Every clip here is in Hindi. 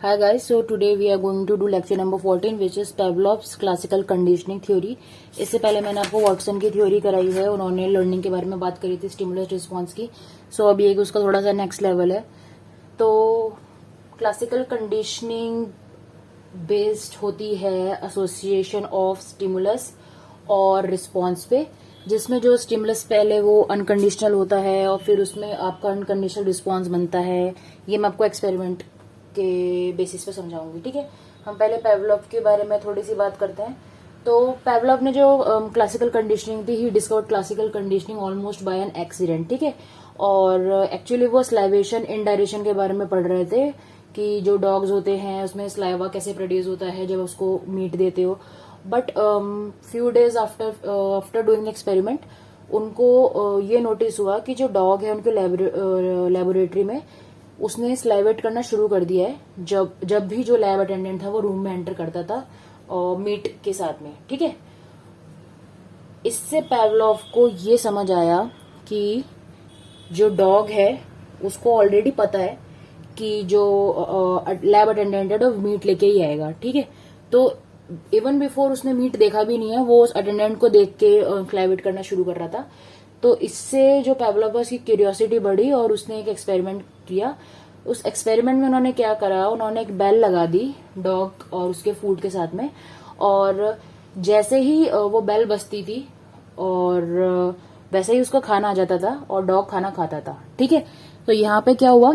Hi guys, so today we are going to do lecture number 14 which is Pavlov's classical conditioning theory। इससे पहले मैंने आपको वाटसन की थ्योरी कराई है, उन्होंने लर्निंग के बारे में बात करी थी स्टिमुलस रिस्पॉन्स की। सो अभी एक उसका थोड़ा सा नेक्स्ट लेवल है। तो क्लासिकल कंडीशनिंग बेस्ड होती है एसोसिएशन ऑफ स्टिमुलस और रिस्पॉन्स पे, जिसमें जो स्टिमुलस पहले वो अनकंडीशनल होता है और फिर उसमें आपका अनकंडीशनल रिस्पॉन्स बनता है। ये मैं आपको एक्सपेरिमेंट के बेसिस पे समझाऊंगी, ठीक है। हम पहले पेवलोव के बारे में थोड़ी सी बात करते हैं। तो पेवलोव ने जो क्लासिकल कंडीशनिंग थी, he discovered classical conditioning almost by an accident, ठीक है। और एक्चुअली वो स्लाइवेशन इंडायरेशन के बारे में पढ़ रहे थे कि जो डॉग्स होते हैं उसमें स्लाइवा कैसे प्रोड्यूस होता है जब उसको मीट देते हो। But few days after doing experiment उनको ये नोटिस हुआ कि जो डॉग है उनके लेबोरेटरी में उसने स्लाइवेट करना शुरू कर दिया है जब भी जो लैब अटेंडेंट था वो रूम में एंटर करता था और मीट के साथ में, ठीक है। इससे पेवलोव को ये समझ आया कि जो डॉग है उसको ऑलरेडी पता है कि जो लैब अटेंडेंट है वो मीट लेके ही आएगा, ठीक है। तो इवन बिफोर उसने मीट देखा भी नहीं है, वो उस अटेंडेंट को देख के स्लाइवेट करना शुरू कर रहा था। तो इससे जो पेवलोव की क्यूरियोसिटी बढ़ी और उसने एक एक्सपेरिमेंट किया। उस एक्सपेरिमेंट में उन्होंने क्या करा, उन्होंने एक बेल लगा दी डॉग और उसके फूड के साथ में, और जैसे ही वो बेल बजती थी और वैसे ही उसका खाना आ जाता था और डॉग खाना खाता था, ठीक है। तो यहाँ पे क्या हुआ,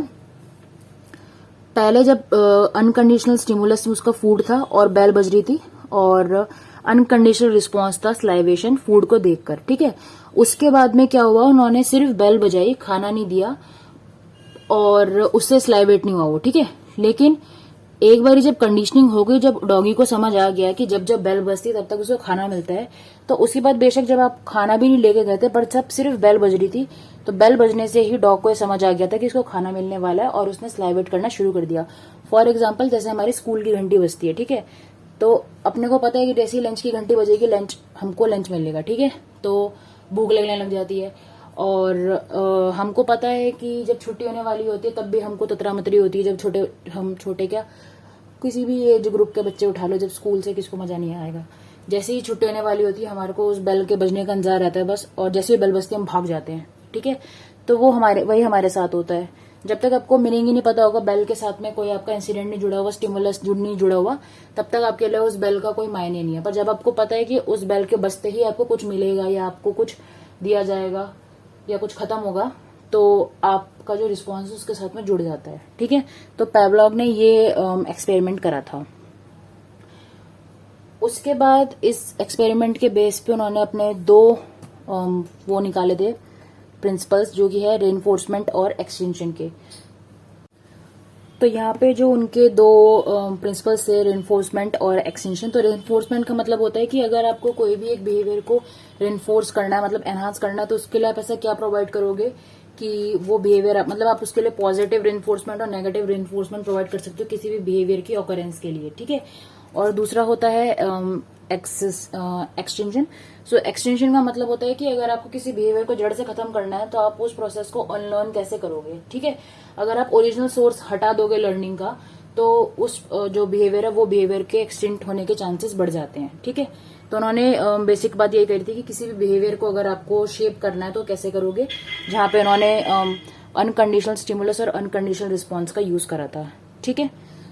पहले जब अनकंडीशनल स्टिमुलस उसका फूड था और बेल बज रही थी और अनकंडीशनल रिस्पॉन्स था स्लाइवेशन फूड को देखकर, ठीक है। उसके बाद में क्या हुआ, उन्होंने सिर्फ बेल बजाई, खाना नहीं दिया और उससे स्लाइवेट नहीं हुआ वो, ठीक है। लेकिन एक बार जब कंडीशनिंग हो गई, जब डॉगी को समझ आ गया कि जब जब बेल बजती तब तक उसको खाना मिलता है, तो उसके बाद बेशक जब आप खाना भी नहीं लेके गए थे पर जब सिर्फ बेल बज रही थी तो बेल बजने से ही डॉग को समझ आ गया था कि इसको खाना मिलने वाला है और उसने स्लाइवेट करना शुरू कर दिया। फॉर एग्जाम्पल, जैसे हमारी स्कूल की घंटी बजती है, ठीक है। तो अपने को पता है कि जैसे ही लंच की घंटी बजेगी हमको लंच मिलेगा, ठीक है। तो भूख लगने लग जाती है और हमको पता है कि जब छुट्टी होने वाली होती है तब भी हमको ततरा मतरी होती है। जब हम छोटे क्या किसी भी एज ग्रुप के बच्चे उठा लो, जब स्कूल से किसको मजा नहीं आएगा। जैसे ही छुट्टी होने वाली होती है हमारे को उस बेल के बजने का इंतजार रहता है बस, और जैसे ही बेल बजती है हम भाग जाते हैं, ठीक है। तो वो वही हमारे साथ होता है। जब तक आपको मीनिंग ही नहीं पता होगा, बेल के साथ में कोई आपका इंसिडेंट नहीं जुड़ा हुआ, स्टिमुलस नहीं जुड़ा हुआ, तब तक आपके लिए उस बेल का कोई मायने नहीं है। पर जब आपको पता है कि उस बेल के बजते ही आपको कुछ मिलेगा या आपको कुछ दिया जाएगा या कुछ खत्म होगा, तो आपका जो रिस्पॉन्स है उसके साथ में जुड़ जाता है, ठीक है। तो पेवलोव ने ये एक्सपेरिमेंट करा था। उसके बाद इस एक्सपेरिमेंट के बेस पे उन्होंने अपने दो वो निकाले थे प्रिंसिपल्स, जो कि है रेनफोर्समेंट और एक्सटेंशन के। तो यहाँ पे जो उनके दो प्रिंसिपल्स थे, रेनफोर्समेंट और एक्सटेंशन। तो रेनफोर्समेंट का मतलब होता है कि अगर आपको कोई भी एक बिहेवियर को रेनफोर्स करना है, मतलब एनहांस करना है, तो उसके लिए आप ऐसा क्या प्रोवाइड करोगे कि वो बिहेवियर, मतलब आप उसके लिए पॉजिटिव रेनफोर्समेंट और नेगेटिव रेनफोर्समेंट प्रोवाइड कर सकते हो किसी भी बिहेवियर की ऑकरेंस के लिए, ठीक है। और दूसरा होता है एक्सटेंशन। सो एक्सटेंशन का मतलब होता है कि अगर आपको किसी बिहेवियर को जड़ से खत्म करना है तो आप उस प्रोसेस को अनलर्न कैसे करोगे, ठीक है। अगर आप ओरिजिनल सोर्स हटा दोगे लर्निंग का, तो उस जो बिहेवियर है वो बिहेवियर के एक्सटेंट होने के चांसेस बढ़ जाते हैं, ठीक है। तो उन्होंने बेसिक बात यही करी थी कि किसी भी बिहेवियर को अगर आपको शेप करना है तो कैसे करोगे, जहां पे उन्होंने अनकंडीशनल स्टिमुलस और अनकंडीशनल रिस्पॉन्स का यूज करा था, ठीक है।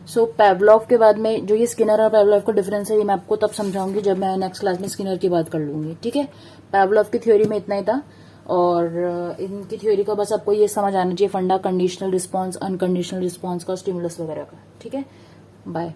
सो पेवलोव के बाद में जो ये स्किनर और पेवलोव का डिफरेंस है ये मैं आपको तब समझाऊंगी जब मैं नेक्स्ट क्लास में स्किनर की बात कर लूंगी, ठीक है। पेवलोव की थ्योरी में इतना ही था और इनकी थ्योरी का बस आपको ये समझ आना चाहिए फंडा कंडीशनल रिस्पॉन्स, अनकंडीशनल रिस्पॉन्स का, स्टिमुलस वगैरह का, ठीक है। बाय।